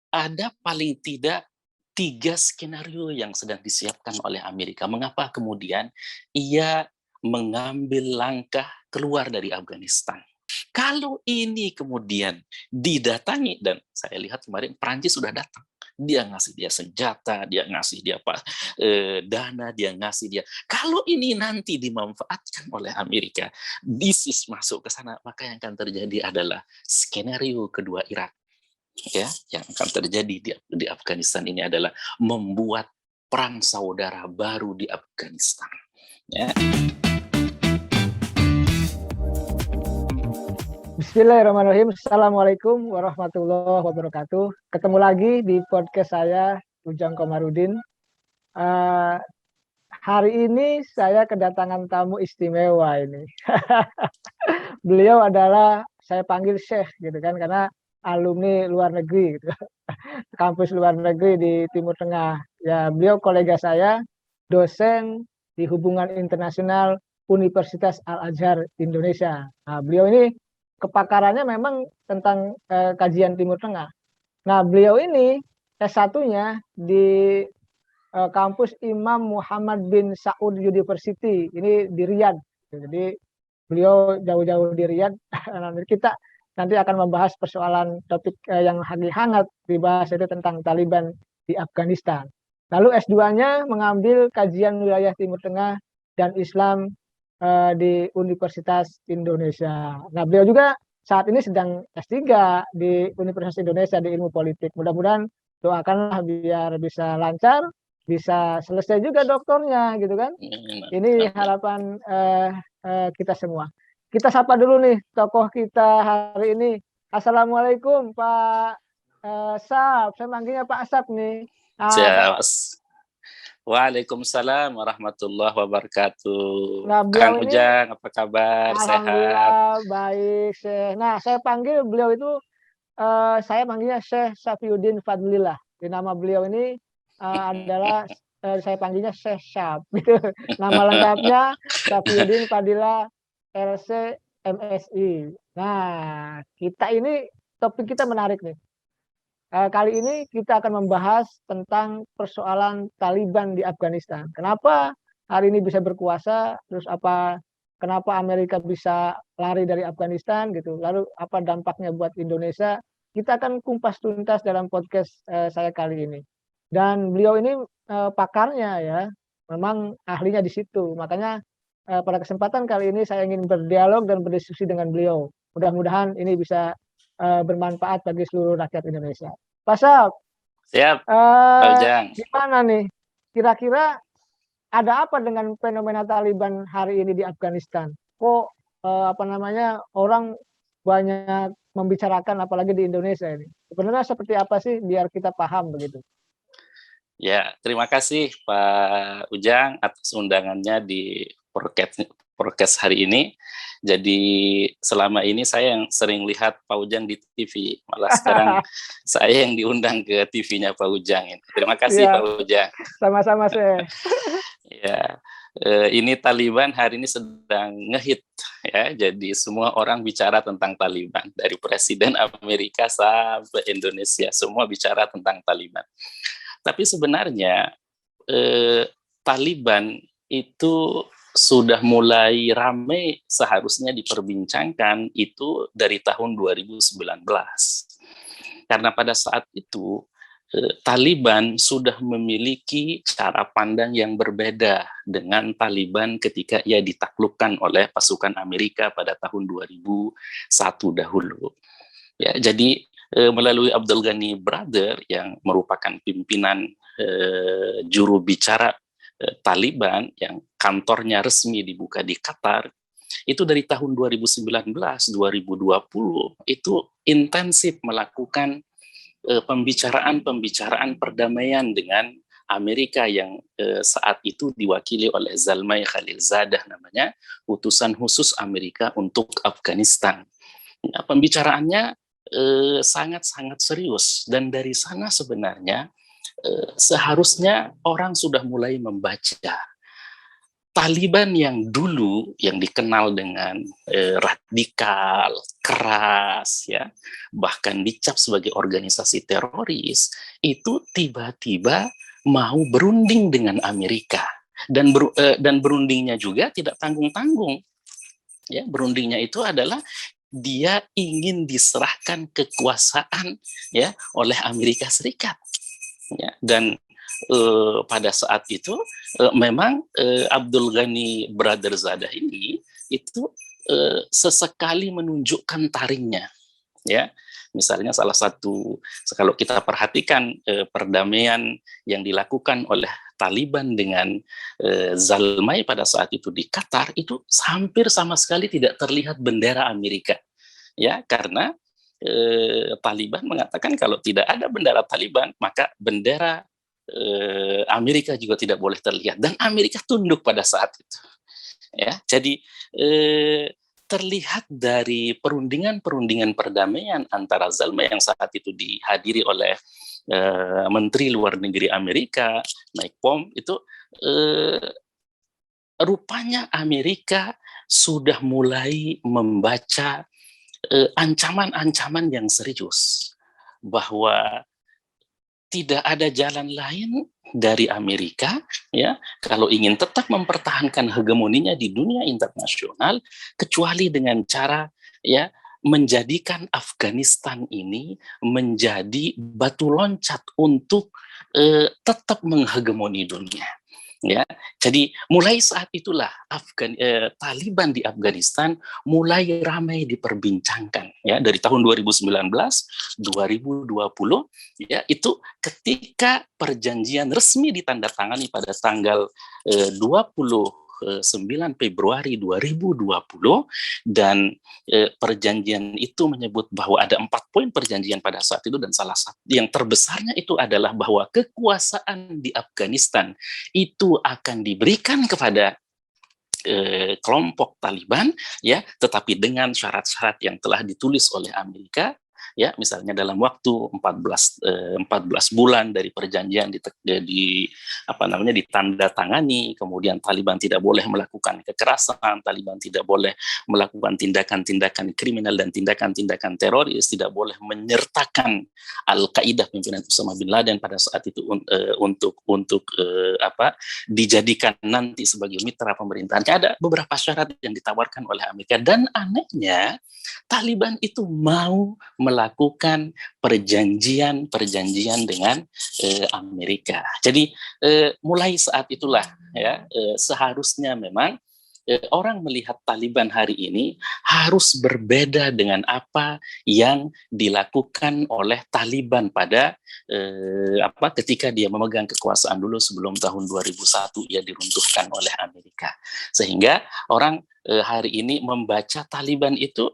ada paling tidak 3 skenario yang sedang disiapkan oleh Amerika. Mengapa kemudian ia mengambil langkah keluar dari Afghanistan. Kalau ini kemudian didatangi, dan saya lihat kemarin Prancis sudah datang, dia ngasih dia senjata, dia ngasih dia dana, dia ngasih dia. Kalau ini nanti dimanfaatkan oleh Amerika, ISIS masuk ke sana, maka yang akan terjadi adalah skenario kedua Irak. Ya, yang akan terjadi di Afghanistan ini adalah membuat perang saudara baru di Afghanistan. Ya. Bismillahirrahmanirrahim. Assalamualaikum warahmatullahi wabarakatuh. Ketemu lagi di podcast saya, Ujang Komarudin. Hari ini saya kedatangan tamu istimewa ini. Beliau adalah, saya panggil Syekh gitu kan, karena alumni luar negeri gitu. Kampus luar negeri di Timur Tengah. Ya, beliau kolega saya, dosen di Hubungan Internasional Universitas Al-Azhar Indonesia. Nah, beliau ini kepakarannya memang tentang kajian Timur Tengah. Nah, beliau ini S1-nya di kampus Imam Muhammad bin Saud University, ini di Riyadh. Jadi beliau jauh-jauh di Riyadh. Kita nanti akan membahas persoalan topik yang lagi hangat dibahas, itu tentang Taliban di Afghanistan. Lalu S2-nya mengambil kajian wilayah Timur Tengah dan Islam di Universitas Indonesia. Nah, beliau juga saat ini sedang S3 di Universitas Indonesia di ilmu politik. Mudah-mudahan doakanlah biar bisa lancar, bisa selesai juga doktornya gitu kan. Ini harapan kita semua. Kita sapa dulu nih tokoh kita hari ini. Assalamualaikum Pak Asap. Saya manggilnya Pak Asap nih. Pak. Waalaikumsalam warahmatullahi wabarakatuh. Nah, Kang beliau ini, Ujang, apa kabar? Sehat? alhamdulillah baik, Syekh. Nah, saya panggil beliau itu, saya manggilnya Syekh Safiuddin Fadlillah. Di nama beliau ini adalah saya panggilnya Syekh Syaf. Gitu. Nama lengkapnya Safiuddin Fadlillah LC MSI. Nah, kita ini topik kita menarik nih. Kali ini kita akan membahas tentang persoalan Taliban di Afghanistan. Kenapa hari ini bisa berkuasa? Terus kenapa Amerika bisa lari dari Afghanistan gitu? Lalu apa dampaknya buat Indonesia? Kita akan kumpas tuntas dalam podcast saya kali ini. Dan beliau ini pakarnya ya, memang ahlinya di situ. Makanya pada kesempatan kali ini saya ingin berdialog dan berdiskusi dengan beliau. Mudah-mudahan ini bisa bermanfaat bagi seluruh rakyat Indonesia. Pak Sab, Siap, Pak Ujang. gimana nih? Kira-kira ada apa dengan fenomena Taliban hari ini di Afghanistan? Kok orang banyak membicarakan, apalagi di Indonesia ini? Sebenarnya seperti apa sih biar kita paham begitu? Ya, terima kasih Pak Ujang atas undangannya di podcast hari ini. Jadi selama ini saya yang sering lihat Pak Ujang di TV, malah sekarang saya yang diundang ke TV-nya Pak Ujang. Terima kasih Ya, Pak Ujang. sama-sama saya. Ya, ini Taliban hari ini sedang ngehit ya. Jadi semua orang bicara tentang Taliban, dari Presiden Amerika sampai Indonesia, semua bicara tentang Taliban. Tapi sebenarnya Taliban itu sudah mulai ramai seharusnya diperbincangkan itu dari tahun 2019. Karena pada saat itu Taliban sudah memiliki cara pandang yang berbeda dengan Taliban ketika ia ditaklukkan oleh pasukan Amerika pada tahun 2001 dahulu. Ya, jadi melalui Abdul Ghani Brother yang merupakan pimpinan juru bicara Taliban yang kantornya resmi dibuka di Qatar, itu dari tahun 2019-2020 itu intensif melakukan pembicaraan perdamaian dengan Amerika yang saat itu diwakili oleh Zalmay Khalilzadah namanya, utusan khusus Amerika untuk Afghanistan. Nah, pembicaraannya sangat-sangat serius, dan dari sana sebenarnya seharusnya orang sudah mulai membaca Taliban yang dulu yang dikenal dengan radikal, keras, ya, bahkan dicap sebagai organisasi teroris, itu tiba-tiba mau berunding dengan Amerika dan berundingnya juga tidak tanggung-tanggung. Ya, berundingnya itu adalah dia ingin diserahkan kekuasaan ya oleh Amerika Serikat. Ya, dan pada saat itu memang Abdul Ghani Brotherzadah ini itu sesekali menunjukkan taringnya, ya. Misalnya salah satu, kalau kita perhatikan perdamaian yang dilakukan oleh Taliban dengan Zalmay pada saat itu di Qatar, itu hampir sama sekali tidak terlihat bendera Amerika, ya, karena Taliban mengatakan kalau tidak ada bendera Taliban maka bendera Amerika juga tidak boleh terlihat, dan Amerika tunduk pada saat itu, ya. Jadi terlihat dari perundingan perdamaian antara Zalmay yang saat itu dihadiri oleh Menteri Luar Negeri Amerika, Mike Pompeo, itu rupanya Amerika sudah mulai membaca ancaman-ancaman yang serius bahwa tidak ada jalan lain dari Amerika, ya, kalau ingin tetap mempertahankan hegemoninya di dunia internasional, kecuali dengan cara, ya, menjadikan Afghanistan ini menjadi batu loncat untuk tetap menghegemoni dunia. Ya, jadi mulai saat itulah Taliban di Afghanistan mulai ramai diperbincangkan, ya, dari tahun 2019, 2020, ya, itu ketika perjanjian resmi ditandatangani pada tanggal 29 Februari 2020, dan perjanjian itu menyebut bahwa ada 4 poin perjanjian pada saat itu, dan salah satu yang terbesarnya itu adalah bahwa kekuasaan di Afghanistan itu akan diberikan kepada kelompok Taliban, ya, tetapi dengan syarat-syarat yang telah ditulis oleh Amerika, ya, misalnya dalam waktu 14 bulan dari perjanjian ditandatangani, kemudian Taliban tidak boleh melakukan kekerasan, Taliban tidak boleh melakukan tindakan-tindakan kriminal dan tindakan-tindakan teroris, tidak boleh menyertakan Al-Qaeda pimpinan Osama bin Laden pada saat itu untuk dijadikan nanti sebagai mitra pemerintahan. Ada beberapa syarat yang ditawarkan oleh Amerika, dan anehnya Taliban itu mau melakukan perjanjian dengan Amerika. Jadi mulai saat itulah, ya, seharusnya memang orang melihat Taliban hari ini harus berbeda dengan apa yang dilakukan oleh Taliban pada ketika dia memegang kekuasaan dulu sebelum tahun 2001 ia diruntuhkan oleh Amerika. Sehingga orang hari ini membaca Taliban itu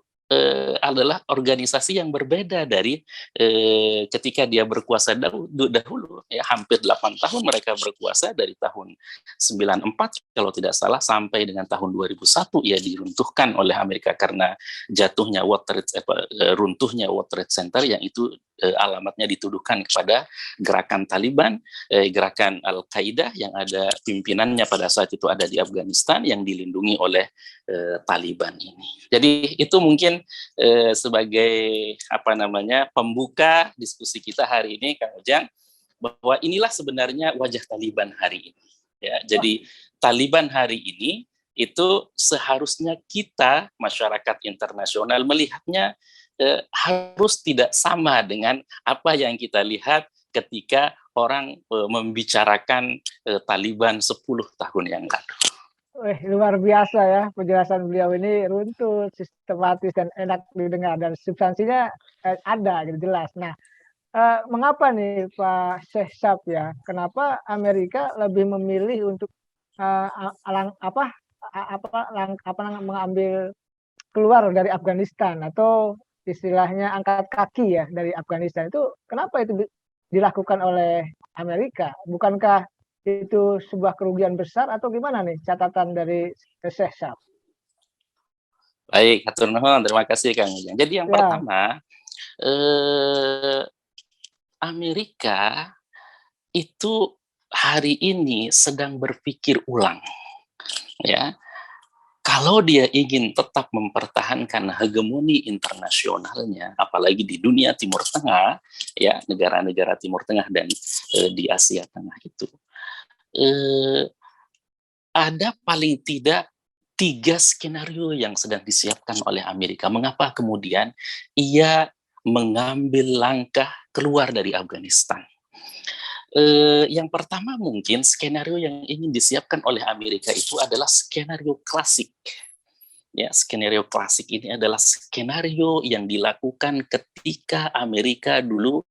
adalah organisasi yang berbeda dari ketika dia berkuasa dahulu, ya, hampir 8 tahun mereka berkuasa, dari tahun 94 kalau tidak salah sampai dengan tahun 2001 ia diruntuhkan oleh Amerika karena runtuhnya World Trade Center, yang itu alamatnya dituduhkan kepada gerakan Taliban, gerakan Al-Qaeda yang ada pimpinannya pada saat itu ada di Afghanistan yang dilindungi oleh Taliban ini. Jadi itu mungkin sebagai pembuka diskusi kita hari ini, Kang Ujang, bahwa inilah sebenarnya wajah Taliban hari ini. Ya, jadi Taliban hari ini itu seharusnya kita masyarakat internasional melihatnya harus tidak sama dengan apa yang kita lihat ketika orang membicarakan Taliban 10 tahun yang lalu. Luar biasa ya penjelasan beliau ini, runtut, sistematis, dan enak didengar, dan substansinya ada gitu, jelas. Nah, mengapa nih Pak Syekh Syaf, ya, kenapa Amerika lebih memilih untuk mengambil keluar dari Afghanistan, atau istilahnya angkat kaki ya dari Afghanistan, itu kenapa itu dilakukan oleh Amerika? Bukankah itu sebuah kerugian besar, atau gimana nih catatan dari Syekh Syaf? Baik, hatur nuhun, terima kasih Kang Ujang. Jadi yang pertama, Amerika itu hari ini sedang berpikir ulang ya. Kalau dia ingin tetap mempertahankan hegemoni internasionalnya, apalagi di dunia Timur Tengah, ya negara-negara Timur Tengah dan di Asia Tengah itu, eh, ada paling tidak 3 skenario yang sedang disiapkan oleh Amerika. Mengapa kemudian ia mengambil langkah keluar dari Afghanistan? Yang pertama mungkin skenario yang ingin disiapkan oleh Amerika itu adalah skenario klasik. Ya, skenario klasik ini adalah skenario yang dilakukan ketika Amerika dulu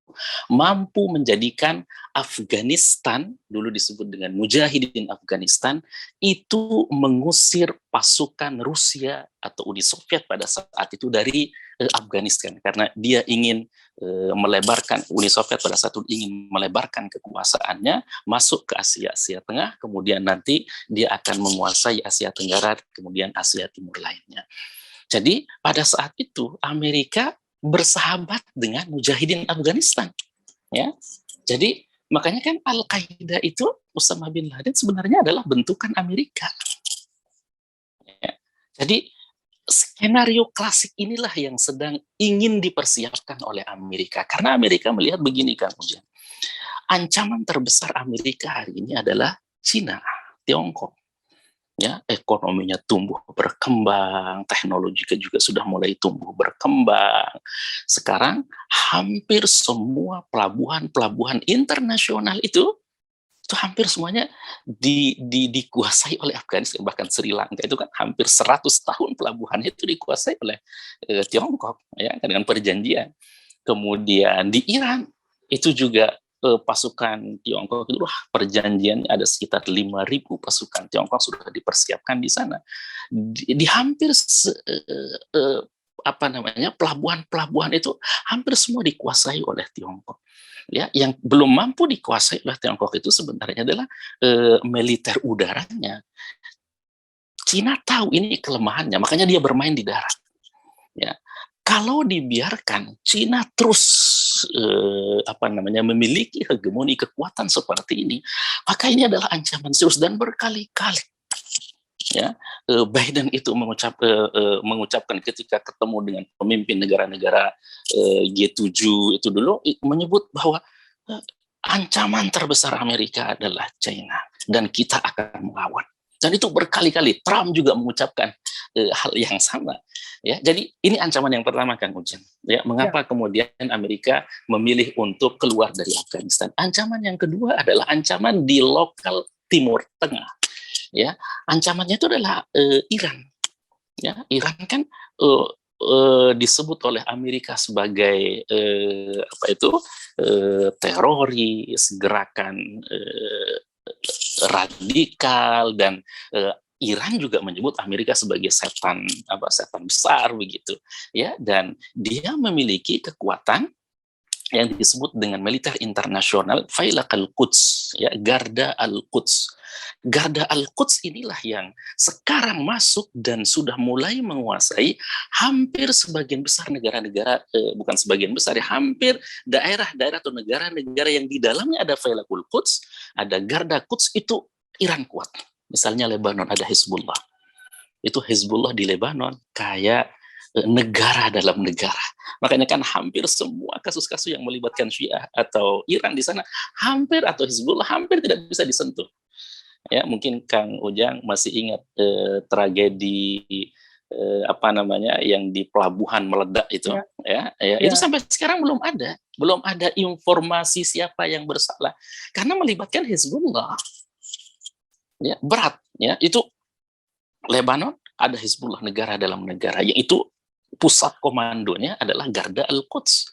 mampu menjadikan Afghanistan, dulu disebut dengan Mujahidin Afghanistan, itu mengusir pasukan Rusia atau Uni Soviet pada saat itu dari Afghanistan, karena dia ingin melebarkan, Uni Soviet pada saat itu ingin melebarkan kekuasaannya masuk ke Asia Tengah, kemudian nanti dia akan menguasai Asia Tenggara, kemudian Asia Timur lainnya. Jadi pada saat itu Amerika bersahabat dengan Mujahidin Afghanistan, ya. Jadi makanya kan Al-Qaeda itu, Osama bin Laden sebenarnya adalah bentukan Amerika. Ya. Jadi skenario klasik inilah yang sedang ingin dipersiapkan oleh Amerika, karena Amerika melihat begini, Kang Ujang, ancaman terbesar Amerika hari ini adalah Cina, Tiongkok. Ya, ekonominya tumbuh berkembang, teknologi juga sudah mulai tumbuh berkembang. Sekarang hampir semua pelabuhan internasional itu hampir semuanya dikuasai oleh Afghanistan, bahkan Sri Lanka itu kan hampir 100 tahun pelabuhannya itu dikuasai oleh Tiongkok, ya, dengan perjanjian. Kemudian di Iran itu juga pasukan Tiongkok itu perjanjiannya ada sekitar 5.000 pasukan Tiongkok sudah dipersiapkan di sana. Di hampir pelabuhan itu hampir semua dikuasai oleh Tiongkok. Ya, yang belum mampu dikuasai oleh Tiongkok itu sebenarnya adalah militer udaranya. Cina tahu ini kelemahannya, makanya dia bermain di darat. Ya, kalau dibiarkan Cina terus memiliki hegemoni kekuatan seperti ini, maka ini adalah ancaman serius dan berkali-kali. Ya, Biden itu mengucapkan ketika ketemu dengan pemimpin negara-negara G7 itu dulu menyebut bahwa ancaman terbesar Amerika adalah China dan kita akan melawan. Dan itu berkali-kali Trump juga mengucapkan hal yang sama. Ya, jadi ini ancaman yang pertama, Kang Ujang. Ya, mengapa kemudian Amerika memilih untuk keluar dari Afghanistan? Ancaman yang kedua adalah ancaman di lokal Timur Tengah. Ya, ancamannya itu adalah Iran. Ya, Iran kan disebut oleh Amerika sebagai teroris, gerakan radikal, dan Iran juga menyebut Amerika sebagai setan besar begitu, ya, dan dia memiliki kekuatan yang disebut dengan militer internasional Failaq al-Quds, ya, Garda al-Quds. Garda al-Quds inilah yang sekarang masuk dan sudah mulai menguasai hampir sebagian besar negara-negara, bukan sebagian besar, ya, hampir daerah-daerah atau negara-negara yang di dalamnya ada Failaqul Quds, ada Garda Quds, itu Iran kuat. Misalnya Lebanon ada Hizbullah. Itu Hizbullah di Lebanon kayak negara dalam negara. Makanya kan hampir semua kasus-kasus yang melibatkan Syiah atau Iran di sana hampir, atau Hizbullah hampir tidak bisa disentuh. Ya, mungkin Kang Ujang masih ingat tragedi yang di pelabuhan meledak itu, itu sampai sekarang belum ada informasi siapa yang bersalah karena melibatkan Hizbullah. Ya, berat, ya, itu Lebanon ada Hizbullah, negara dalam negara, yaitu pusat komandonya adalah Garda al-Quds.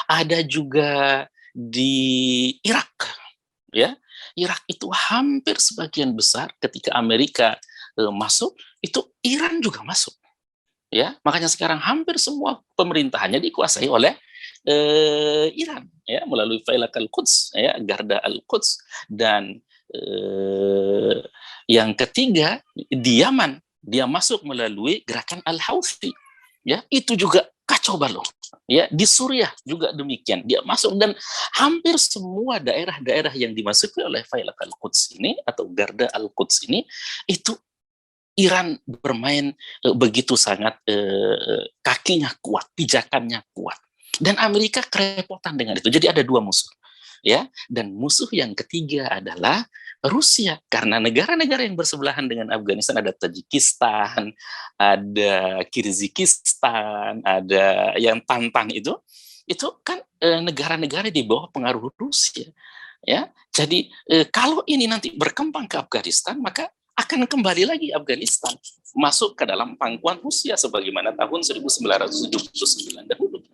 Ada juga di Irak, ya. Irak itu hampir sebagian besar ketika Amerika masuk, itu Iran juga masuk. Ya, makanya sekarang hampir semua pemerintahannya dikuasai oleh Iran, ya, melalui Failaq al-Quds, ya, Garda al-Quds. Dan yang ketiga di Yaman, dia masuk melalui gerakan Al-Houthi. Ya, itu juga kacau balau. Ya, di Suriah juga demikian, dia masuk, dan hampir semua daerah-daerah yang dimasuki oleh Failaq al-Quds ini atau Garda al-Quds ini itu Iran bermain begitu sangat kakinya kuat, pijakannya kuat. Dan Amerika kerepotan dengan itu. Jadi ada dua musuh. Ya, dan musuh yang ketiga adalah Rusia, karena negara-negara yang bersebelahan dengan Afghanistan ada Tajikistan, ada Kirgizistan, ada yang Tantan itu kan negara-negara di bawah pengaruh Rusia. Ya, jadi kalau ini nanti berkembang ke Afghanistan, maka akan kembali lagi Afghanistan masuk ke dalam pangkuan Rusia sebagaimana tahun 1979 dahulu.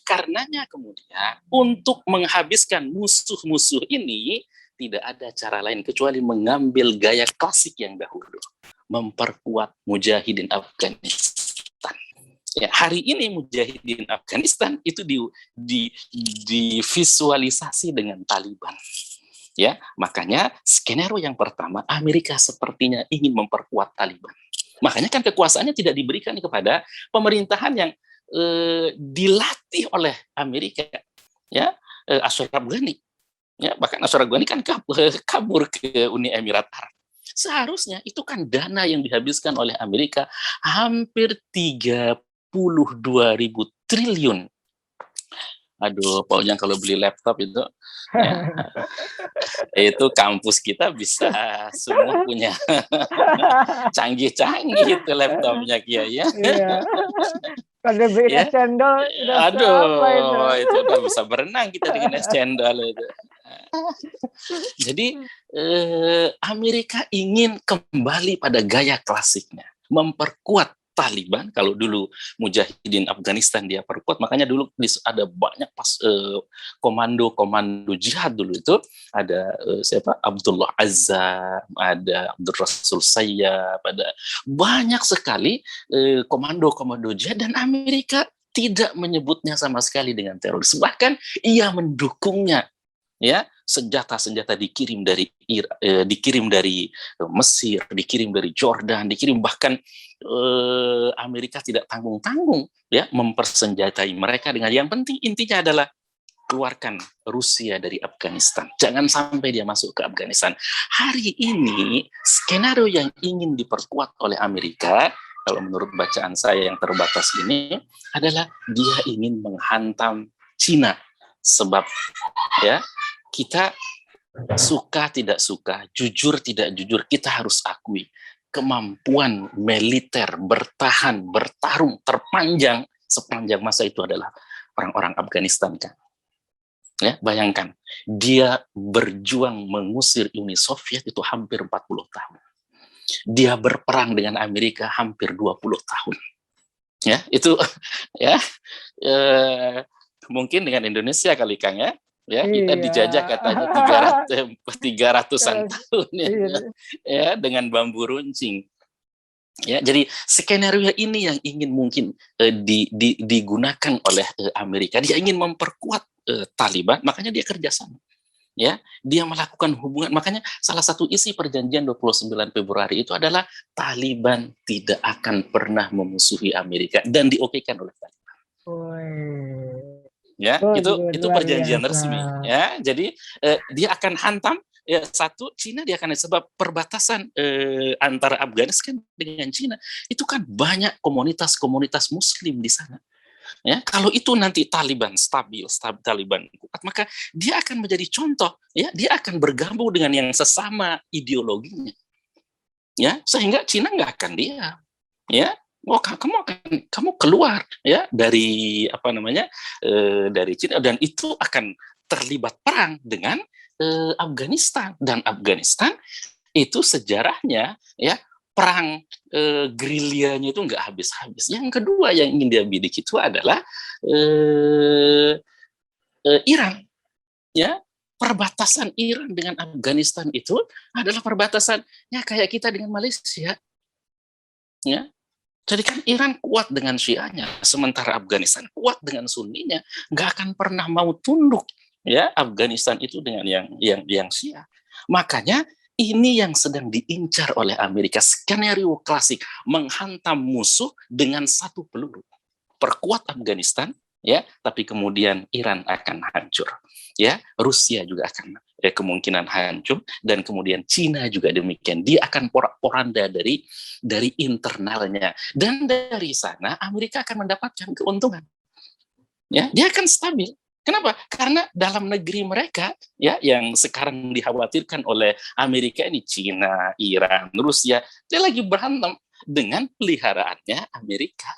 Karenanya kemudian untuk menghabiskan musuh-musuh ini tidak ada cara lain kecuali mengambil gaya klasik yang dahulu, memperkuat mujahidin Afghanistan. Ya, hari ini mujahidin Afghanistan itu divisualisasi dengan Taliban. Ya, makanya skenario yang pertama, Amerika sepertinya ingin memperkuat Taliban. Makanya kan kekuasaannya tidak diberikan kepada pemerintahan yang dilatih oleh Amerika, ya, Ashraf Ghani, ya, bahkan Ashraf Ghani kan kabur ke Uni Emirat Arab. Seharusnya itu kan dana yang dihabiskan oleh Amerika hampir 32.000 triliun. Aduh, pokoknya kalau beli laptop itu, ya, itu kampus kita bisa semua punya canggih-canggih itu laptopnya Kiai, ya. Iya. Kalau beliin Ya, es cendol udah berapa itu udah bisa berenang kita dengan es cendol itu. Jadi Amerika ingin kembali pada gaya klasiknya, memperkuat Taliban. Kalau dulu mujahidin Afghanistan dia perkuat, makanya dulu ada banyak komando jihad dulu itu ada siapa, Abdullah Azzam, ada Abdul Rasul Sayyab, ada banyak sekali komando jihad, dan Amerika tidak menyebutnya sama sekali dengan teroris, bahkan ia mendukungnya. Ya, senjata-senjata dikirim dari Mesir, dikirim dari Jordan, dikirim, bahkan Amerika tidak tanggung-tanggung ya mempersenjatai mereka dengan, yang penting intinya adalah keluarkan Rusia dari Afghanistan. Jangan sampai dia masuk ke Afghanistan. Hari ini skenario yang ingin diperkuat oleh Amerika, kalau menurut bacaan saya yang terbatas ini, adalah dia ingin menghantam Cina. Sebab ya, kita suka tidak suka, jujur tidak jujur, kita harus akui kemampuan militer bertahan, bertarung terpanjang sepanjang masa itu adalah orang-orang Afghanistan, kan. Ya, bayangkan, dia berjuang mengusir Uni Soviet itu hampir 40 tahun. Dia berperang dengan Amerika hampir 20 tahun. Ya, itu ya mungkin dengan Indonesia kali, Kang, ya. Ya, kita dijajah katanya 300-an tahun ya, dengan bambu runcing. Ya, jadi skenario ini yang ingin mungkin digunakan oleh Amerika. Dia ingin memperkuat Taliban, makanya dia kerjasama. Ya, dia melakukan hubungan. Makanya salah satu isi perjanjian 29 Februari itu adalah Taliban tidak akan pernah memusuhi Amerika, dan diokekan oleh Taliban. Ya, itu perjanjian resmi. Ya, jadi dia akan hantam. Ya, satu, Cina dia akan, sebab perbatasan antara Afghanistan dengan Cina itu kan banyak komunitas Muslim di sana. Ya, kalau itu nanti Taliban stabil Taliban kuat, maka dia akan menjadi contoh. Ya, dia akan bergabung dengan yang sesama ideologinya. Ya, sehingga Cina nggak akan diam. Ya, kamu keluar ya dari dari Cina, dan itu akan terlibat perang dengan Afghanistan, dan Afghanistan itu sejarahnya ya perang gerilyanya itu nggak habis-habis. Yang kedua yang ingin dia bidik itu adalah Iran, ya. Perbatasan Iran dengan Afghanistan itu adalah perbatasan ya kayak kita dengan Malaysia, ya. Jadi kan Iran kuat dengan Syiahnya, sementara Afghanistan kuat dengan Sunninya, nggak akan pernah mau tunduk ya Afghanistan itu dengan yang Syiah. Makanya ini yang sedang diincar oleh Amerika, skenario klasik, menghantam musuh dengan satu peluru, perkuat Afghanistan, ya, tapi kemudian Iran akan hancur, ya, Rusia juga akan kemungkinan hancur, dan kemudian Cina juga demikian, dia akan porak-poranda dari internalnya, dan dari sana Amerika akan mendapatkan keuntungan. Ya, dia akan stabil. Kenapa? Karena dalam negeri mereka, ya, yang sekarang dikhawatirkan oleh Amerika ini, Cina, Iran, Rusia, dia lagi berantem dengan peliharaannya Amerika.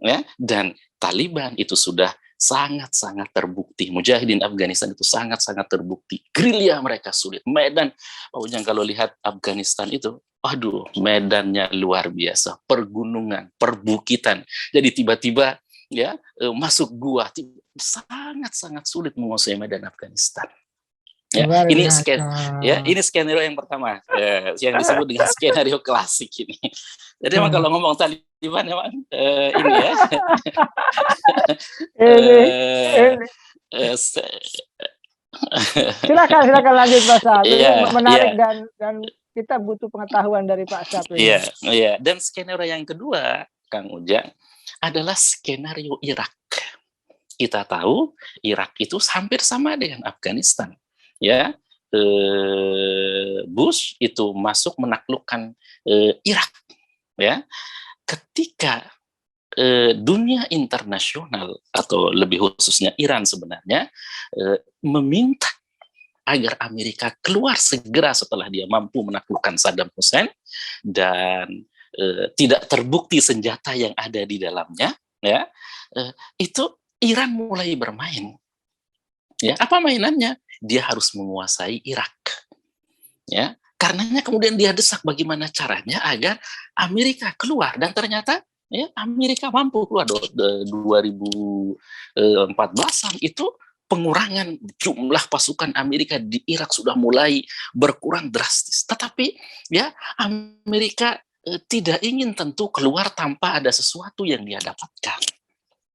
Ya, dan Taliban itu sudah sangat-sangat terbukti. Mujahidin Afghanistan itu sangat-sangat terbukti. Gerilya mereka sulit. Medan, kalau lihat Afghanistan itu, aduh, medannya luar biasa. Pergunungan, perbukitan. Jadi tiba-tiba ya masuk gua, sangat-sangat sulit menguasai medan Afghanistan. Ya, Luar ini biasa. skenario yang pertama, yang disebut dengan skenario klasik ini. Jadi emang kalau ngomong Taliban emang ini ya, Ini, eh, ini. eh, Silakan lanjut Pak Sab. Ini iya, menarik iya, dan kita butuh pengetahuan dari Pak Sab iya, ini. iya. Dan skenario yang kedua, Kang Ujang, adalah skenario Irak. Kita tahu Irak itu hampir sama dengan Afghanistan, ya. Bush itu masuk menaklukkan Irak, ya. Ketika dunia internasional atau lebih khususnya Iran sebenarnya meminta agar Amerika keluar segera setelah dia mampu menaklukkan Saddam Hussein dan tidak terbukti senjata yang ada di dalamnya, ya, itu Iran mulai bermain. Ya, apa mainannya? Dia harus menguasai Irak. Ya, karenanya kemudian dia desak bagaimana caranya agar Amerika keluar, dan ternyata ya Amerika mampu keluar. 2014 itu pengurangan jumlah pasukan Amerika di Irak sudah mulai berkurang drastis. Tetapi ya Amerika tidak ingin tentu keluar tanpa ada sesuatu yang dia dapatkan.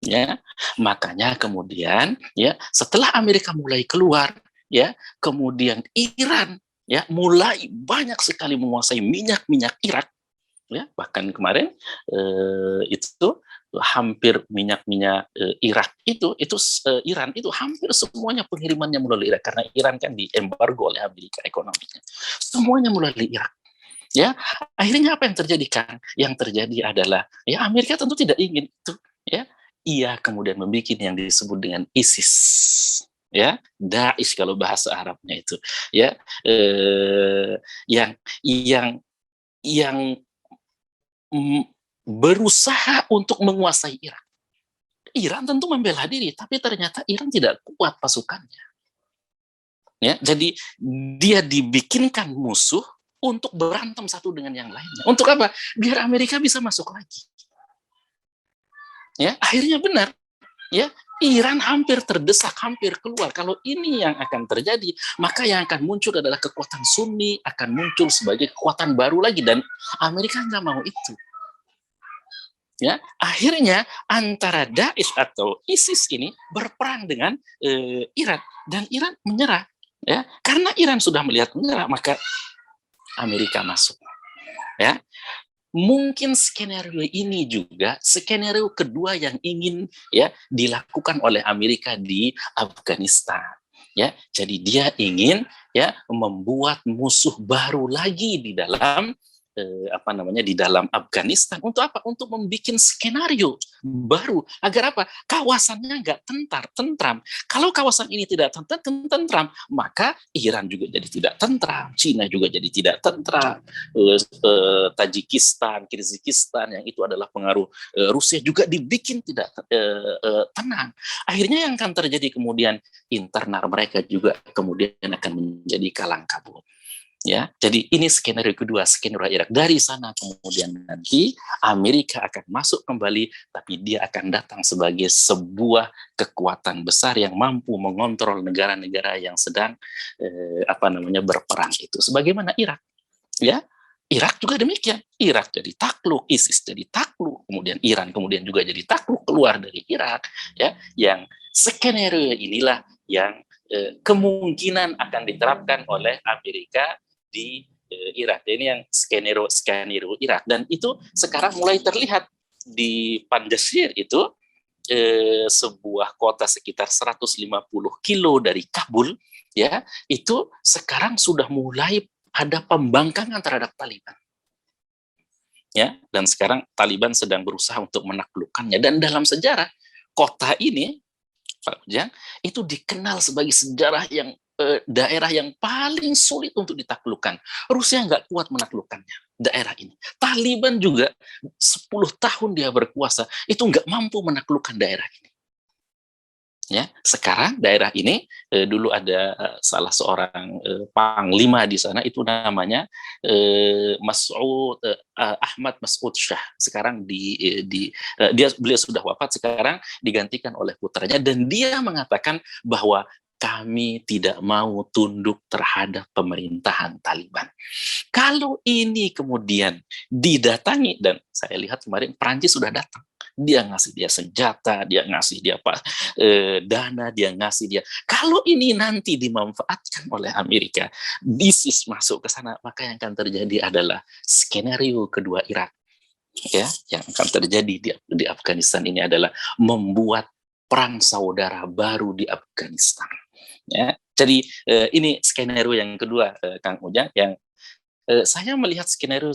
Ya, makanya kemudian ya setelah Amerika mulai keluar, ya kemudian Iran ya mulai banyak sekali menguasai minyak Irak, ya bahkan kemarin itu hampir minyak Irak itu Iran itu hampir semuanya pengirimannya melalui Irak, karena Iran kan diembargo oleh Amerika ekonominya, semuanya melalui Irak. Ya, akhirnya apa yang terjadi, kan? Yang terjadi adalah ya Amerika tentu tidak ingin itu, ya. Ia kemudian membuat yang disebut dengan ISIS, ya, Daesh kalau bahasa Arabnya itu, ya, yang yang yang berusaha untuk menguasai Irak. Iran tentu membela diri, tapi ternyata Iran tidak kuat pasukannya. Ya, jadi dia dibikinkan musuh untuk berantem satu dengan yang lainnya. Untuk apa? Biar Amerika bisa masuk lagi. Ya, akhirnya benar. Ya, Iran hampir terdesak, hampir keluar. Kalau ini yang akan terjadi, maka yang akan muncul adalah kekuatan Sunni, akan muncul sebagai kekuatan baru lagi, dan Amerika nggak mau itu. Ya, akhirnya antara Daesh atau ISIS ini berperang dengan Iran, dan Iran menyerah. Ya, karena Iran sudah melihat menyerah, maka Amerika masuk. Ya, mungkin skenario ini juga skenario kedua yang ingin ya dilakukan oleh Amerika di Afghanistan. Ya, jadi dia ingin ya membuat musuh baru lagi di dalam di dalam Afghanistan. Untuk apa? Untuk membuat skenario baru agar apa? Kawasannya nggak tentram. Kalau kawasan ini tidak tentram, maka Iran juga jadi tidak tentram, Cina juga jadi tidak tentram, Tajikistan, Kyrgyzstan yang itu adalah pengaruh Rusia juga dibikin tidak tenang. Akhirnya yang akan terjadi kemudian internal mereka juga kemudian akan menjadi kalang kabut. Ya, jadi ini skenario kedua, skenario Irak. Dari sana kemudian nanti Amerika akan masuk kembali, tapi dia akan datang sebagai sebuah kekuatan besar yang mampu mengontrol negara-negara yang sedang berperang itu. Sebagaimana Irak, ya. Irak juga demikian. Irak jadi takluk, ISIS jadi takluk, kemudian Iran kemudian juga jadi takluk keluar dari Irak, ya. Yang skenario inilah yang kemungkinan akan diterapkan oleh Amerika di Irak. Ini yang skenario Irak, dan itu sekarang mulai terlihat di Panjshir itu, sebuah kota sekitar 150 kilo dari Kabul, ya, itu sekarang sudah mulai ada pembangkangan terhadap Taliban. Ya, dan sekarang Taliban sedang berusaha untuk menaklukkannya. Dan dalam sejarah kota ini, Pak Ujang, itu dikenal sebagai sejarah yang daerah yang paling sulit untuk ditaklukkan. Rusia nggak kuat menaklukkannya, daerah ini. Taliban juga 10 tahun dia berkuasa, itu nggak mampu menaklukkan daerah ini. Ya, sekarang daerah ini dulu ada salah seorang panglima di sana, itu namanya Ahmad Mas'ud Shah. Sekarang beliau sudah wafat, sekarang digantikan oleh putranya, dan dia mengatakan bahwa kami tidak mau tunduk terhadap pemerintahan Taliban. Kalau ini kemudian didatangi, dan saya lihat kemarin Prancis sudah datang, dia ngasih dia senjata, dia ngasih dia dana, dia ngasih dia. Kalau ini nanti dimanfaatkan oleh Amerika, ISIS masuk ke sana, maka yang akan terjadi adalah skenario kedua Irak. Ya, yang akan terjadi di Afghanistan ini adalah membuat perang saudara baru di Afghanistan. Ya, jadi ini skenario yang kedua, Kang Ujang, yang saya melihat skenario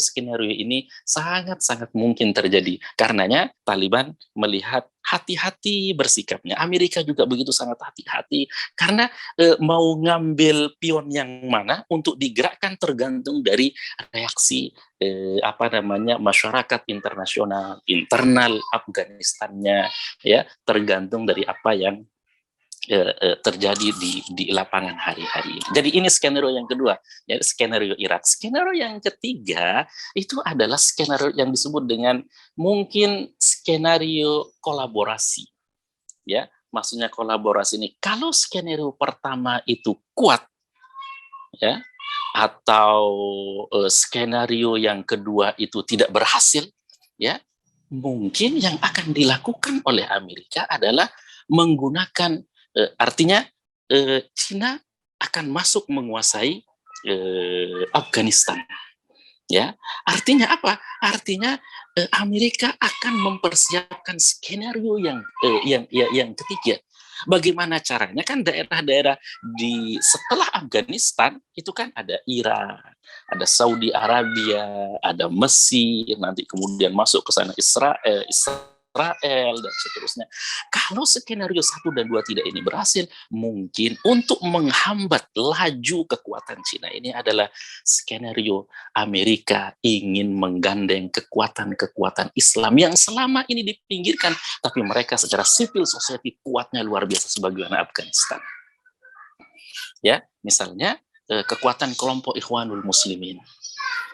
ini sangat-sangat mungkin terjadi. Karenanya Taliban melihat hati-hati bersikapnya. Amerika juga begitu sangat hati-hati, karena mau ngambil pion yang mana untuk digerakkan tergantung dari reaksi masyarakat internasional, internal Afghanistannya, ya, tergantung dari apa yang terjadi di lapangan hari-hari ini. Jadi ini skenario yang kedua, ya, skenario Irak. Skenario yang ketiga itu adalah skenario yang disebut dengan mungkin skenario kolaborasi. Ya, maksudnya kolaborasi ini, kalau skenario pertama itu kuat, ya, atau skenario yang kedua itu tidak berhasil, ya, mungkin yang akan dilakukan oleh Amerika adalah menggunakan artinya Cina akan masuk menguasai Afghanistan. Ya, artinya apa? Artinya Amerika akan mempersiapkan skenario yang ketiga. Bagaimana caranya? Kan daerah-daerah di setelah Afghanistan itu kan ada Iran, ada Saudi Arabia, ada Mesir, nanti kemudian masuk ke sana Israel dan seterusnya. Kalau skenario 1 dan 2 tidak ini berhasil, mungkin untuk menghambat laju kekuatan Cina ini adalah skenario Amerika ingin menggandeng kekuatan-kekuatan Islam yang selama ini dipinggirkan, tapi mereka secara civil society kuatnya luar biasa sebagaimana Afghanistan. Ya, misalnya kekuatan kelompok Ikhwanul Muslimin,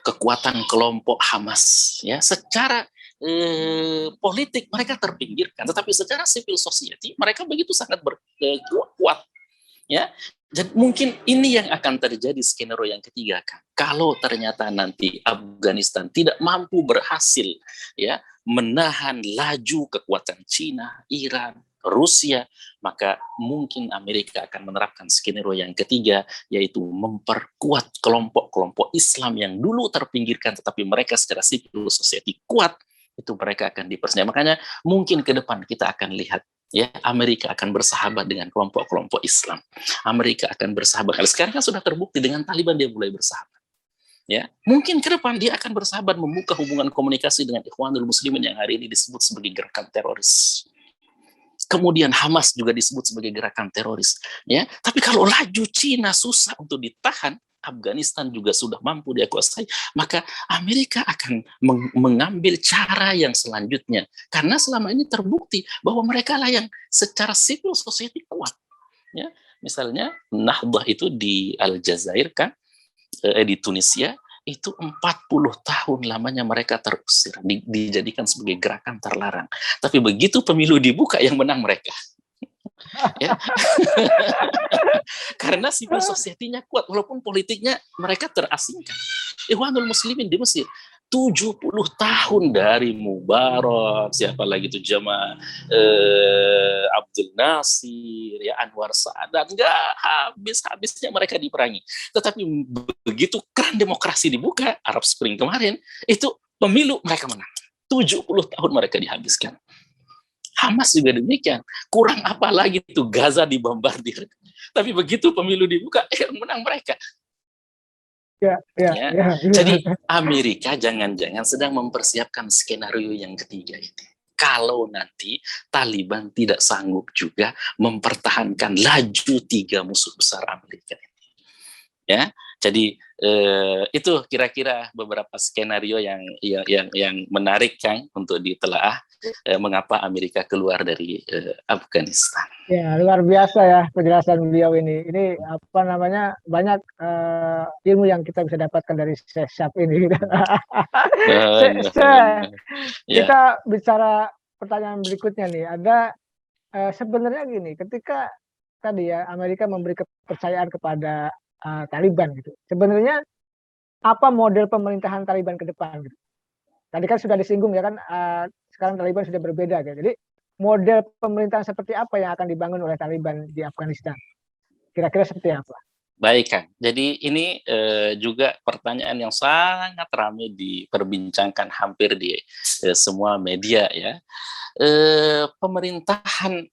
kekuatan kelompok Hamas, ya, secara politik mereka terpinggirkan, tetapi secara civil society mereka begitu sangat kuat, ya. Dan mungkin ini yang akan terjadi skenario yang ketiga, kan. Kalau ternyata nanti Afghanistan tidak mampu berhasil, ya, menahan laju kekuatan Cina, Iran, Rusia, maka mungkin Amerika akan menerapkan skenario yang ketiga, yaitu memperkuat kelompok-kelompok Islam yang dulu terpinggirkan, tetapi mereka secara civil society kuat, itu mereka akan dipercaya. Makanya mungkin ke depan kita akan lihat, ya, Amerika akan bersahabat dengan kelompok-kelompok Islam. Amerika akan bersahabat. Sekarang kan sudah terbukti dengan Taliban dia mulai bersahabat. Ya, mungkin ke depan dia akan bersahabat membuka hubungan komunikasi dengan Ikhwanul Muslimin yang hari ini disebut sebagai gerakan teroris. Kemudian Hamas juga disebut sebagai gerakan teroris, ya. Tapi kalau laju Cina susah untuk ditahan, Afghanistan juga sudah mampu dia kuasai, maka Amerika akan mengambil cara yang selanjutnya, karena selama ini terbukti bahwa mereka lah yang secara civil society kuat, ya. Misalnya Nahdah itu di Aljazair, kan, di Tunisia, itu 40 tahun lamanya mereka terusir, dijadikan sebagai gerakan terlarang. Tapi begitu pemilu dibuka, yang menang mereka. Ya. Karena civil society-nya kuat, walaupun politiknya mereka terasingkan. Ikhwanul Muslimin di Mesir 70 tahun dari Mubarak, siapa lagi itu Jamaah Abdul Nasir, ya, Anwar Sadat, nggak habisnya mereka diperangi. Tetapi begitu keran demokrasi dibuka, Arab Spring kemarin, itu pemilu mereka menang. 70 tahun mereka dihabiskan. Hamas juga demikian. Kurang apa lagi tuh Gaza dibombardir. Tapi begitu pemilu dibuka, yang menang mereka. Ya, ya, Ya. ya, Jadi ya. Amerika jangan-jangan sedang mempersiapkan skenario yang ketiga ini. Kalau nanti Taliban tidak sanggup juga mempertahankan laju 3 musuh besar Amerika ini. Ya, jadi itu kira-kira beberapa skenario yang menarik, Kang, untuk ditelaah mengapa Amerika keluar dari Afghanistan. Ya, luar biasa ya penjelasan beliau ini. Ini apa namanya, banyak ilmu yang kita bisa dapatkan dari Syekh ini. Ya, Kita bicara pertanyaan berikutnya nih. Ada sebenarnya gini, ketika tadi ya Amerika memberi kepercayaan kepada Taliban gitu. Sebenarnya apa model pemerintahan Taliban ke depan gitu? Tadi kan sudah disinggung ya kan, sekarang Taliban sudah berbeda gitu. Jadi model pemerintahan seperti apa yang akan dibangun oleh Taliban di Afghanistan? Kira-kira seperti apa? baik, Kang. Jadi ini juga pertanyaan yang sangat ramai diperbincangkan hampir di semua media ya. Pemerintahan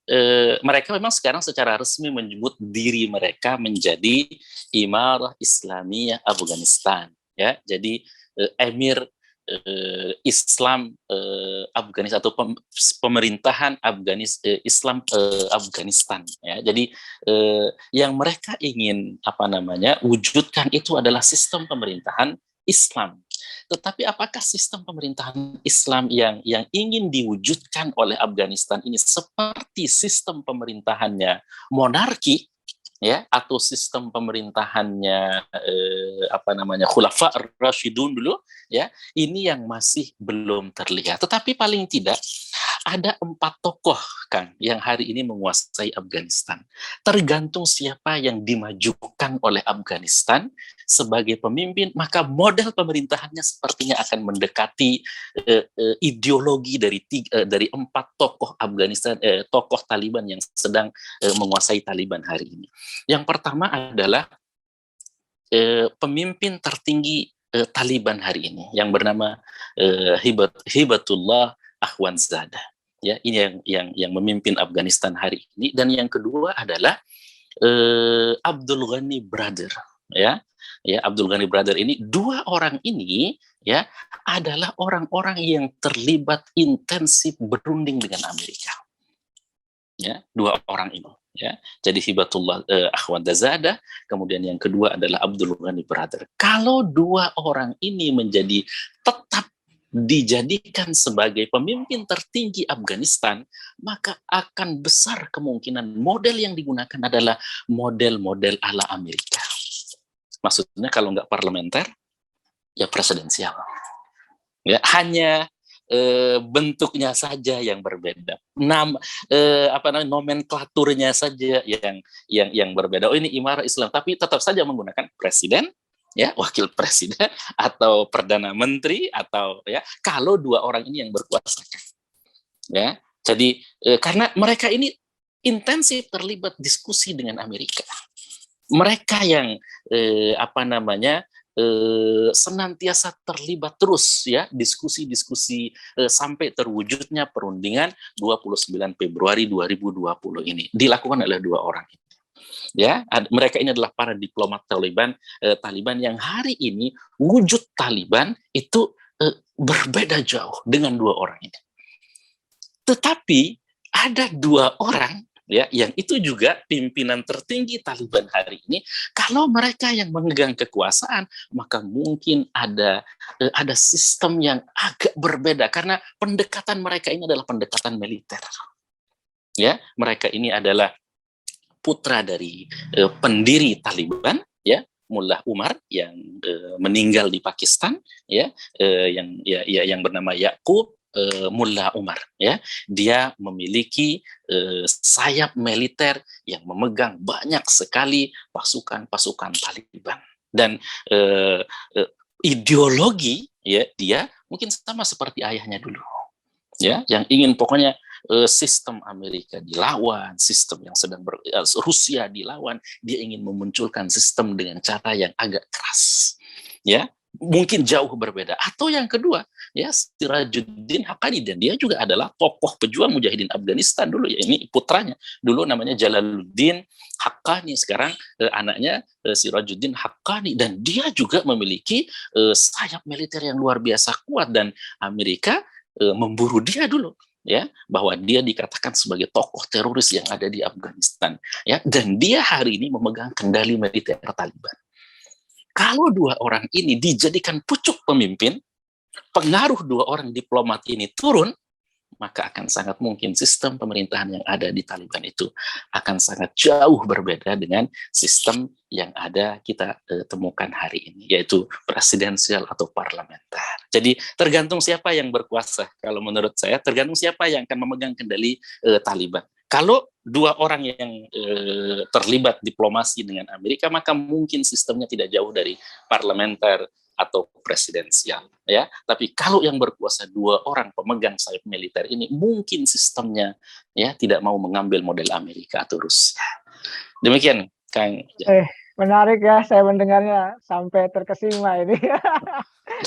mereka memang sekarang secara resmi menyebut diri mereka menjadi Imarah Islamiyah Afghanistan ya. Jadi Emir Islam Afghanistan atau pemerintahan Islam Afghanistan ya. Jadi yang mereka ingin wujudkan itu adalah sistem pemerintahan Islam. Tetapi apakah sistem pemerintahan Islam yang ingin diwujudkan oleh Afghanistan ini seperti sistem pemerintahannya monarki ya, atau sistem pemerintahannya Khulafa ar-Rasyidun dulu ya, ini yang masih belum terlihat. Tetapi paling tidak ada 4 tokoh, Kang, yang hari ini menguasai Afghanistan. Tergantung siapa yang dimajukan oleh Afghanistan sebagai pemimpin, maka model pemerintahannya sepertinya akan mendekati ideologi dari 4 tokoh Afghanistan, tokoh Taliban yang sedang menguasai Taliban hari ini. Yang pertama adalah pemimpin tertinggi Taliban hari ini yang bernama Hibatullah Akhwandzada. Ya, ini yang memimpin Afghanistan hari ini. Dan yang kedua adalah Abdul Ghani Brother. Ya, Abdul Ghani Brother ini, 2 orang ini ya adalah orang-orang yang terlibat intensif berunding dengan Amerika. Ya, 2 orang ini. Ya, jadi Hibatullah Akhwandzada, kemudian yang kedua adalah Abdul Ghani Brother. Kalau 2 orang ini menjadi tetap dijadikan sebagai pemimpin tertinggi Afghanistan, maka akan besar kemungkinan model yang digunakan adalah model-model ala Amerika. Maksudnya kalau nggak parlementer, ya presidensial. Ya, hanya bentuknya saja yang berbeda, nomenklaturnya saja yang berbeda. Oh, ini Imarah Islam, tapi tetap saja menggunakan presiden, ya, wakil presiden atau perdana menteri, atau ya kalau 2 orang ini yang berkuasa, ya. Jadi karena mereka ini intensif terlibat diskusi dengan Amerika, mereka yang senantiasa terlibat terus ya diskusi-diskusi sampai terwujudnya perundingan 29 Februari 2020 ini dilakukan oleh 2 orang ini. Ya, mereka ini adalah para diplomat Taliban yang hari ini wujud Taliban itu berbeda jauh dengan 2 orang ini. Tetapi ada 2 orang ya yang itu juga pimpinan tertinggi Taliban hari ini. Kalau mereka yang memegang kekuasaan, maka mungkin ada sistem yang agak berbeda karena pendekatan mereka ini adalah pendekatan militer. Ya, mereka ini adalah putra dari pendiri Taliban, ya, Mullah Umar yang meninggal di Pakistan, ya, yang bernama Yaqub Mullah Umar, ya. Dia memiliki sayap militer yang memegang banyak sekali pasukan-pasukan Taliban, dan ideologi ya dia mungkin sama seperti ayahnya dulu, ya, yang ingin pokoknya sistem Amerika dilawan, sistem yang sedang Rusia dilawan, dia ingin memunculkan sistem dengan cara yang agak keras, ya, mungkin jauh berbeda. Atau yang kedua, ya Sirajuddin Haqqani, dan dia juga adalah tokoh pejuang mujahidin Afghanistan dulu ya, ini putranya dulu namanya Jalaluddin Haqqani, sekarang anaknya Sirajuddin Haqqani, dan dia juga memiliki sayap militer yang luar biasa kuat, dan Amerika memburu dia dulu ya, bahwa dia dikatakan sebagai tokoh teroris yang ada di Afghanistan ya, dan dia hari ini memegang kendali militer Taliban. Kalau dua orang ini dijadikan pucuk pemimpin, pengaruh dua orang diplomat ini turun, maka akan sangat mungkin sistem pemerintahan yang ada di Taliban itu akan sangat jauh berbeda dengan sistem yang ada kita temukan hari ini, yaitu presidensial atau parlementer. Jadi tergantung siapa yang berkuasa. Kalau menurut saya, tergantung siapa yang akan memegang kendali Taliban. Kalau dua orang yang terlibat diplomasi dengan Amerika, maka mungkin sistemnya tidak jauh dari parlementer atau presidensial ya. Tapi kalau yang berkuasa dua orang pemegang sayap militer ini, mungkin sistemnya ya tidak mau mengambil model Amerika atau Rusia. Demikian Kang. Menarik ya, saya mendengarnya sampai terkesima ini.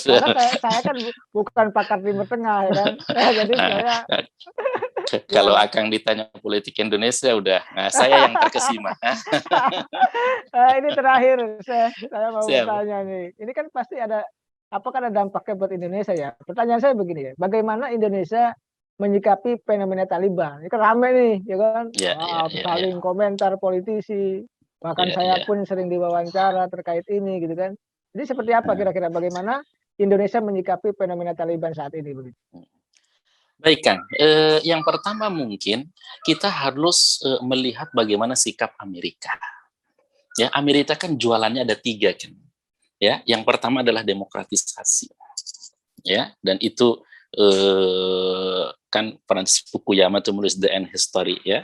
Karena saya kan bukan pakar Timur Tengah ya kan. Jadi saya kalau Akang ditanya politik Indonesia udah, saya yang terkesima. Ini terakhir saya mau bertanya nih. Ini kan pasti ada, apakah ada dampaknya buat Indonesia ya? Pertanyaan saya begini ya, bagaimana Indonesia menyikapi fenomena Taliban? Ini kan rame nih, ya kan? Saling komentar politisi, bahkan saya pun sering diwawancara terkait ini gitu kan. Jadi seperti apa kira-kira bagaimana Indonesia menyikapi fenomena Taliban saat ini begitu? Baik Kang, yang pertama mungkin kita harus melihat bagaimana sikap Amerika. Ya, Amerika kan jualannya ada 3 kan. Ya, yang pertama adalah demokratisasi. Ya, dan itu kan Francis Fukuyama itu menulis The End History ya,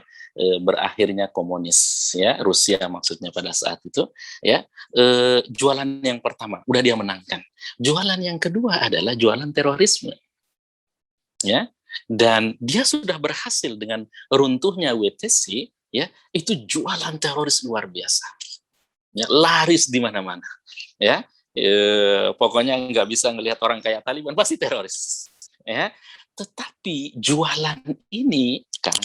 berakhirnya komunis ya, Rusia maksudnya pada saat itu ya. Jualan yang pertama udah dia menangkan. Jualan yang kedua adalah jualan terorisme. Ya. Dan dia sudah berhasil dengan runtuhnya WTC ya, itu jualan teroris luar biasa ya, laris di mana-mana ya, pokoknya nggak bisa ngelihat orang kayak Taliban pasti teroris ya. Tetapi jualan ini kan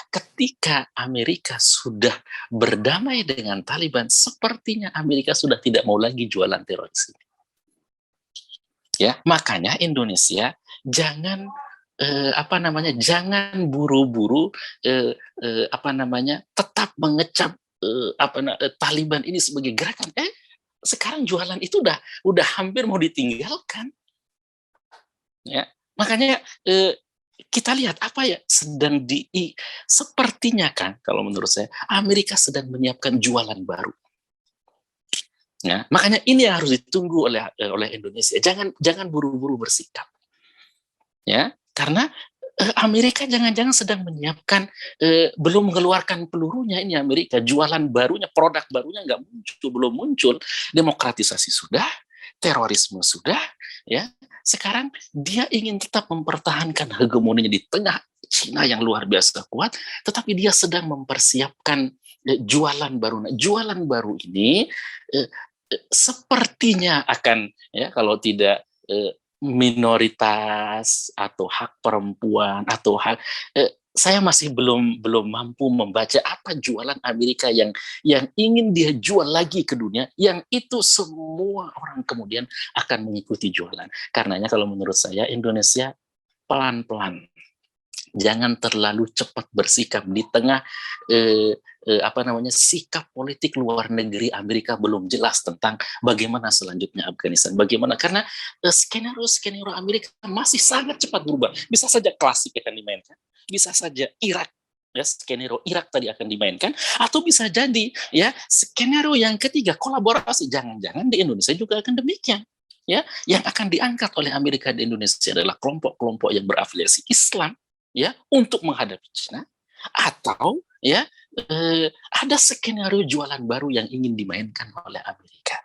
ketika Amerika sudah berdamai dengan Taliban, sepertinya Amerika sudah tidak mau lagi jualan teroris ini ya. Makanya Indonesia jangan jangan buru-buru tetap mengecap Taliban ini sebagai gerakan. Sekarang jualan itu udah hampir mau ditinggalkan. Ya, makanya kita lihat apa ya sedang sepertinya kan kalau menurut saya Amerika sedang menyiapkan jualan baru. Ya, makanya ini yang harus ditunggu oleh Indonesia. Jangan buru-buru bersikap. Ya, karena Amerika jangan-jangan sedang menyiapkan, belum mengeluarkan pelurunya ini Amerika, jualan barunya, produk barunya belum muncul, demokratisasi sudah, terorisme sudah, ya. Sekarang dia ingin tetap mempertahankan hegemoninya di tengah Cina yang luar biasa kuat, tetapi dia sedang mempersiapkan jualan baru. Nah, jualan baru ini sepertinya akan ya kalau tidak minoritas atau hak perempuan atau hak saya masih belum mampu membaca apa jualan Amerika yang ingin dia jual lagi ke dunia, yang itu semua orang kemudian akan mengikuti jualan. Karenanya kalau menurut saya Indonesia pelan-pelan, jangan terlalu cepat bersikap di tengah sikap politik luar negeri Amerika belum jelas tentang bagaimana selanjutnya Afghanistan, bagaimana karena skenario Amerika masih sangat cepat berubah. Bisa saja klasik akan dimainkan, bisa saja Irak ya, skenario Irak tadi akan dimainkan, atau bisa jadi ya skenario yang ketiga kolaborasi. Jangan-jangan di Indonesia juga akan demikian. Ya, yang akan diangkat oleh Amerika di Indonesia adalah kelompok-kelompok yang berafiliasi Islam ya untuk menghadapi China, atau ya ada skenario jualan baru yang ingin dimainkan oleh Amerika.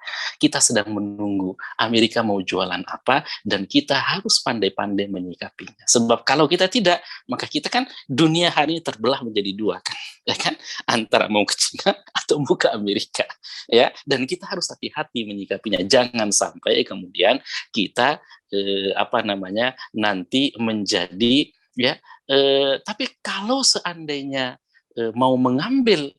kita sedang menunggu Amerika mau jualan apa, dan kita harus pandai-pandai menyikapinya. Sebab kalau kita tidak, maka kita kan dunia hari ini terbelah menjadi dua kan, ya kan, antara mau ke Cina atau mau ke Amerika, ya. Dan kita harus hati-hati menyikapinya. Jangan sampai kemudian kita nanti menjadi ya. Tapi kalau seandainya mau mengambil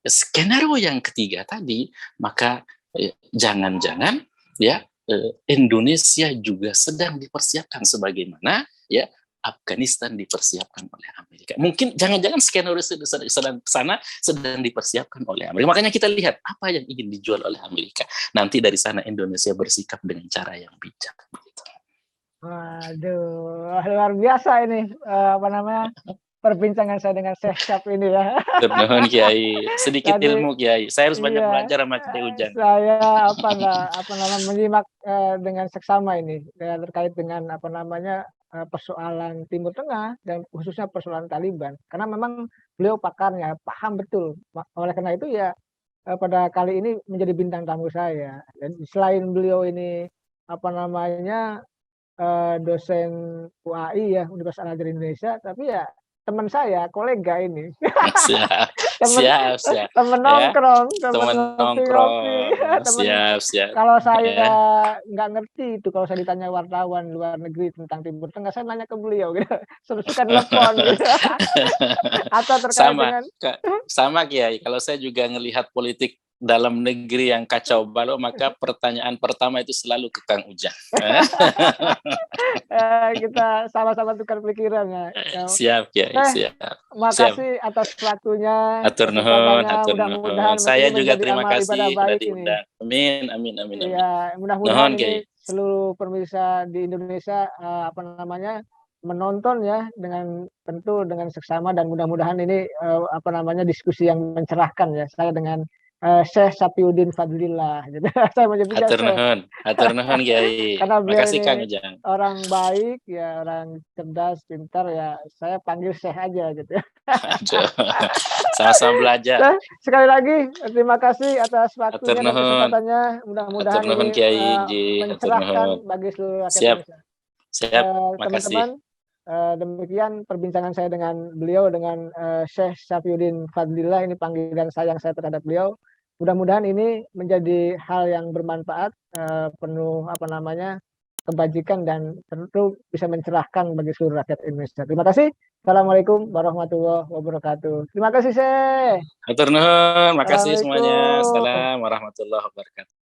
skenario yang ketiga tadi, maka jangan-jangan ya Indonesia juga sedang dipersiapkan sebagaimana ya Afghanistan dipersiapkan oleh Amerika. Mungkin jangan-jangan skenario sana sedang dipersiapkan oleh Amerika. Makanya kita lihat apa yang ingin dijual oleh Amerika. Nanti dari sana Indonesia bersikap dengan cara yang bijak. Waduh, luar biasa ini perbincangan saya dengan Syekh Syaf ini ya. Nuhun Kiai, sedikit ilmu Kiai. Saya harus banyak belajar sama Kiai Ujang. Saya menyimak dengan seksama ini terkait dengan persoalan Timur Tengah dan khususnya persoalan Taliban. Karena memang beliau pakarnya, paham betul. Oleh karena itu ya pada kali ini menjadi bintang tamu saya. Dan selain beliau ini dosen UAI ya, Universitas Al-Azhar Indonesia, tapi ya teman saya, kolega ini. Siap. Teman nongkrong, teman ngopi. Siap. Kalau saya nggak ngerti itu, kalau saya ditanya wartawan luar negeri tentang Timur Tengah, saya nanya ke beliau gitu. Suka telepon gitu. Atau terkait sama Kiai, kalau saya juga ngelihat politik dalam negeri yang kacau balau, maka pertanyaan pertama itu selalu ke Kang Ujang. Kita sama-sama tukar pikiran ya. Siap, Kiai, siap. Makasih atas waktunya. Atur nuhun. Mudah-mudahan saya juga terima kasih sudah diundang. Amin. Ya, mudah-mudahan ini seluruh pemirsa di Indonesia menonton ya dengan seksama, dan mudah-mudahan ini diskusi yang mencerahkan ya. Saya dengan Syekh Sapiuddin Fadlillah gitu. Saya menyebutnya Atur nuhun Kiai. Karena beliau Makasih ini Kang Ujang. orang baik ya, orang cerdas, pintar ya. Saya panggil Syekh aja gitu. Sama-sama belajar. Sekali lagi terima kasih atas waktunya dan kesempatannya. Mudah-mudahan ini mencerahkan bagi seluruh rakyat Indonesia. Siap. Teman-teman, demikian perbincangan saya dengan beliau, dengan Syekh Sapiuddin Fadlillah. Ini panggilan sayang saya terhadap beliau. Mudah-mudahan ini menjadi hal yang bermanfaat, penuh kebajikan, dan tentu bisa mencerahkan bagi seluruh rakyat Indonesia. Terima kasih. Assalamualaikum warahmatullahi wabarakatuh. Terima kasih, Syekh. Atur nuhun, makasih semuanya. Assalamualaikum warahmatullahi wabarakatuh.